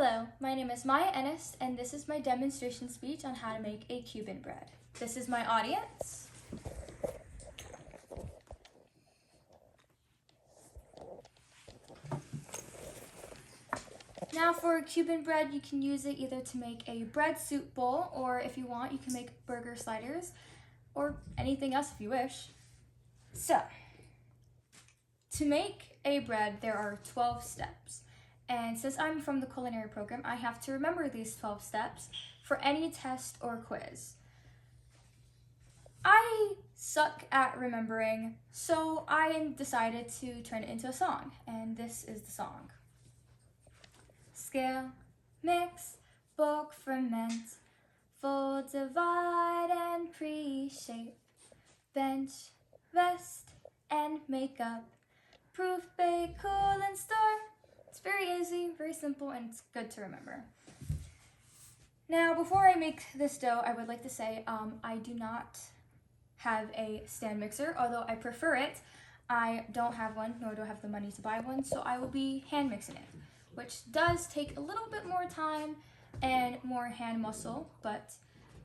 Hello, my name is Maya Ennis, and this is my demonstration speech on how to make a Cuban bread. This is my audience. Now for Cuban bread, you can use it either to make a bread soup bowl, or if you want, you can make burger sliders, or anything else if you wish. So, to make a bread, there are 12 steps. And since I'm from the culinary program, I have to remember these 12 steps for any test or quiz. I suck at remembering, so I decided to turn it into a song, and this is the song. Scale, mix, bulk, ferment, fold, divide, and pre-shape, bench, rest, and make up, proof, bake, cool, and store. It's very easy, very simple, and it's good to remember. Now, before I make this dough, I would like to say I do not have a stand mixer, although I prefer it. I don't have one, nor do I have the money to buy one, so I will be hand mixing it, which does take a little bit more time and more hand muscle, but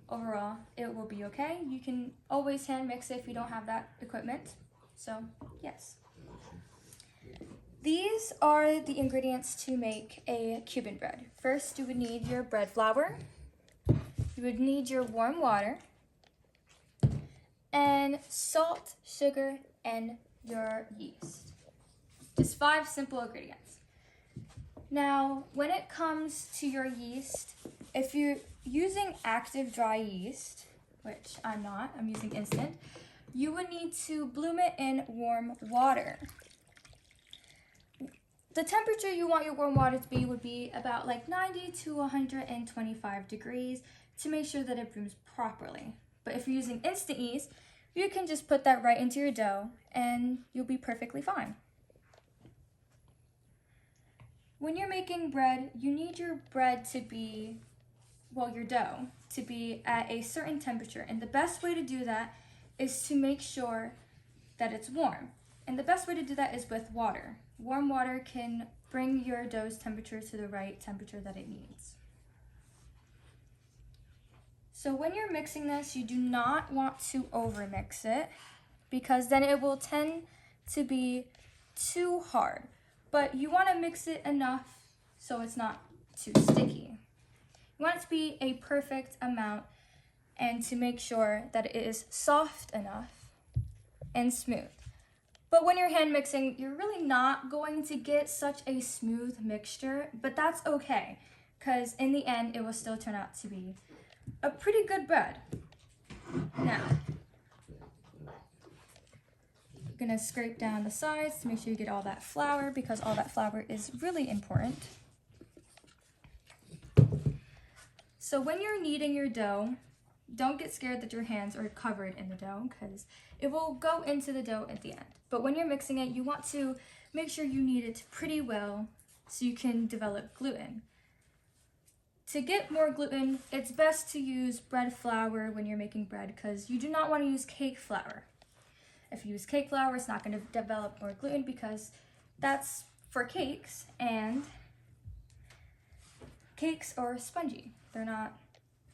overall, it will be okay. You can always hand mix it if you don't have that equipment, so yes. These are the ingredients to make a Cuban bread. First, you would need your bread flour, you would need your warm water, and salt, sugar, and your yeast. Just 5 simple ingredients. Now, when it comes to your yeast, if you're using active dry yeast, which I'm not, I'm using instant, you would need to bloom it in warm water. The temperature you want your warm water to be would be about like 90 to 125 degrees to make sure that it blooms properly. But if you're using instant yeast, you can just put that right into your dough and you'll be perfectly fine. When you're making bread, you need your bread to be, well, your dough, to be at a certain temperature. And the best way to do that is to make sure that it's warm. And the best way to do that is with water. Warm water can bring your dough's temperature to the right temperature that it needs. So when you're mixing this, you do not want to overmix it because then it will tend to be too hard. But you want to mix it enough so it's not too sticky. You want it to be a perfect amount and to make sure that it is soft enough and smooth. But when you're hand mixing, you're really not going to get such a smooth mixture, but that's okay, because in the end, it will still turn out to be a pretty good bread. Now, you're gonna scrape down the sides to make sure you get all that flour, because all that flour is really important. So when you're kneading your dough, don't get scared that your hands are covered in the dough because it will go into the dough at the end. But when you're mixing it, you want to make sure you knead it pretty well so you can develop gluten. To get more gluten, it's best to use bread flour when you're making bread because you do not want to use cake flour. If you use cake flour, it's not going to develop more gluten because that's for cakes, and cakes are spongy. They're not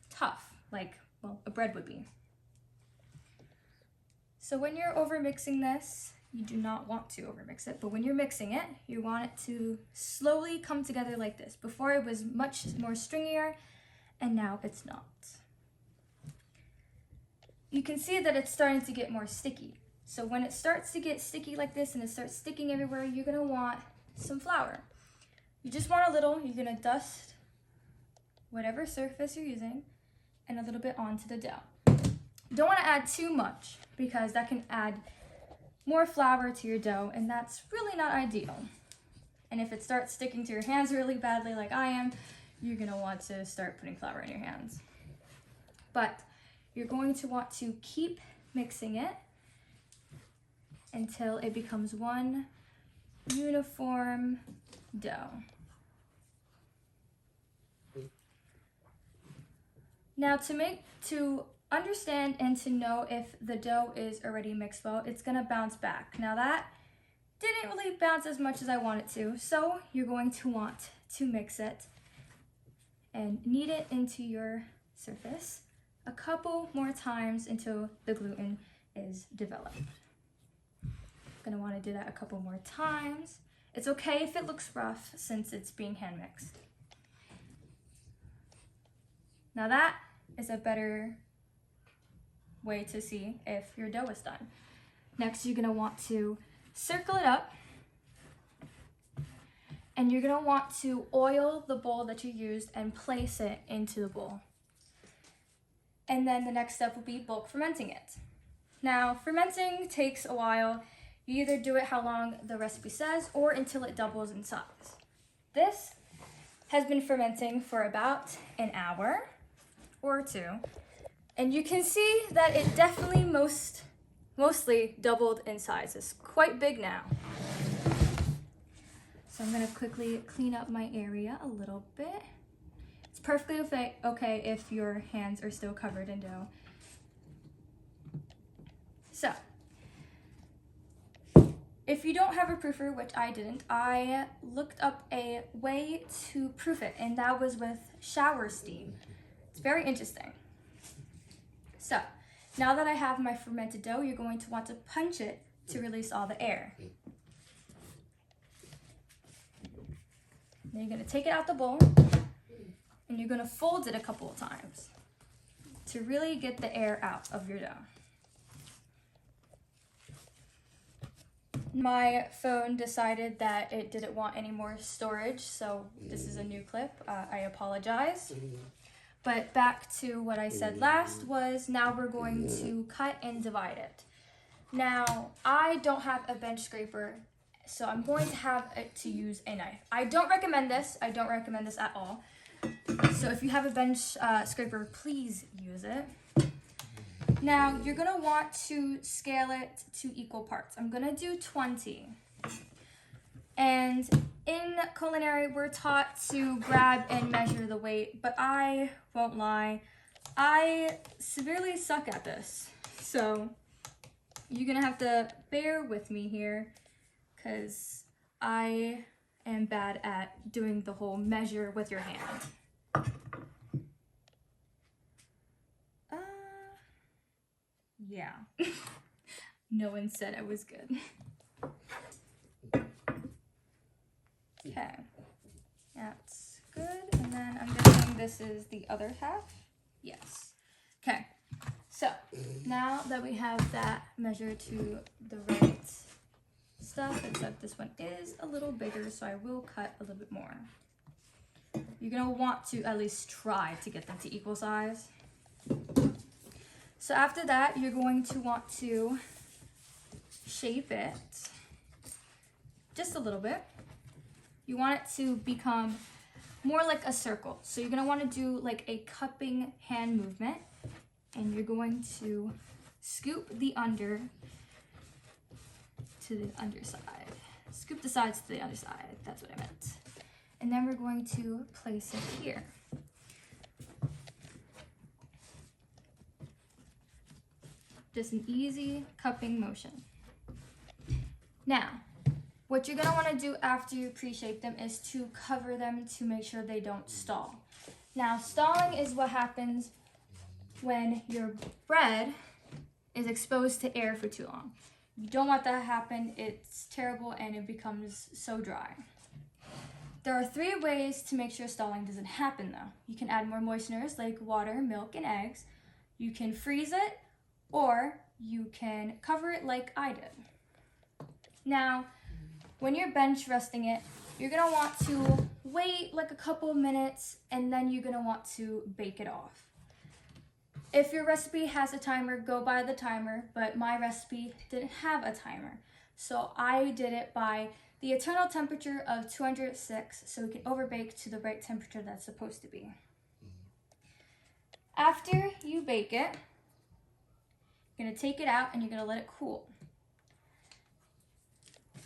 tough like, well, a bread would be. So when you're over mixing this, you do not want to overmix it, but when you're mixing it, you want it to slowly come together like this. Before it was much more stringier, and now it's not. You can see that it's starting to get more sticky. So when it starts to get sticky like this and it starts sticking everywhere, you're gonna want some flour. You just want a little. You're gonna dust whatever surface you're using and a little bit onto the dough. You don't want to add too much because that can add more flour to your dough, and that's really not ideal. And if it starts sticking to your hands really badly like I am, you're going to want to start putting flour in your hands. But you're going to want to keep mixing it until it becomes one uniform dough. Now to understand and to know if the dough is already mixed well, it's gonna bounce back. Now that didn't really bounce as much as I want it to, so you're going to want to mix it and knead it into your surface a couple more times until the gluten is developed. Gonna want to do that a couple more times. It's okay if it looks rough since it's being hand mixed. Now that is a better way to see if your dough is done. Next, you're gonna want to circle it up, and you're gonna want to oil the bowl that you used and place it into the bowl. And then the next step will be bulk fermenting it. Now, fermenting takes a while. You either do it how long the recipe says or until it doubles in size. This has been fermenting for about an hour or two, and you can see that it definitely mostly doubled in size. It's quite big now. So I'm gonna quickly clean up my area a little bit. It's perfectly okay if your hands are still covered in dough. So, if you don't have a proofer, which I didn't, I looked up a way to proof it, and that was with shower steam. It's very interesting. So, now that I have my fermented dough, you're going to want to punch it to release all the air. Then you're going to take it out the bowl, and you're going to fold it a couple of times to really get the air out of your dough. My phone decided that it didn't want any more storage, so this is a new clip. I apologize. But back to what I said last was now we're going to cut and divide it. Now, I don't have a bench scraper, so I'm going to have to use a knife. I don't recommend this. I don't recommend this at all. So if you have a bench scraper, please use it. Now, you're gonna want to scale it to equal parts. I'm gonna do 20. And in culinary, we're taught to grab and measure the weight, but I won't lie, I severely suck at this. So you're gonna have to bear with me here because I am bad at doing the whole measure with your hand. Yeah. No one said I was good. Okay. That's good. And then I'm guessing this is the other half. Yes. Okay. So now that we have that measured to the right stuff, except this one is a little bigger, so I will cut a little bit more. You're gonna want to at least try to get them to equal size. So after that, you're going to want to shape it just a little bit. You want it to become more like a circle. So you're gonna want to do like a cupping hand movement, and you're going to scoop the under to the underside. Scoop the sides to the underside, that's what I meant. And then we're going to place it here. Just an easy cupping motion. Now, what you're gonna wanna do after you pre-shape them is to cover them to make sure they don't stall. Now, stalling is what happens when your bread is exposed to air for too long. You don't want that to happen. It's terrible and it becomes so dry. There are 3 ways to make sure stalling doesn't happen though. You can add more moisteners like water, milk, and eggs. You can freeze it, or you can cover it like I did. Now, when you're bench resting it, you're gonna want to wait like a couple of minutes, and then you're gonna want to bake it off. If your recipe has a timer, go by the timer, but my recipe didn't have a timer. So I did it by the eternal temperature of 206, so we can overbake to the right temperature that's supposed to be. After you bake it, you're gonna take it out and you're gonna let it cool.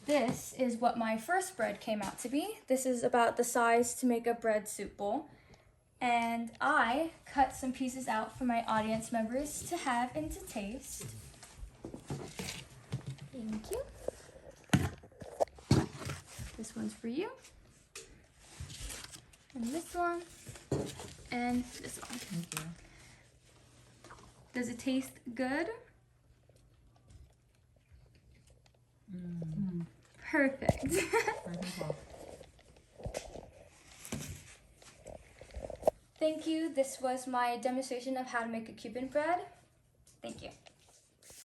This is what my first bread came out to be. This is about the size to make a bread soup bowl. And I cut some pieces out for my audience members to have and to taste. Thank you. This one's for you. And this one And this one. Thank you. Does it taste good? Perfect. Wonderful. Thank you. This was my demonstration of how to make a Cuban bread. Thank you.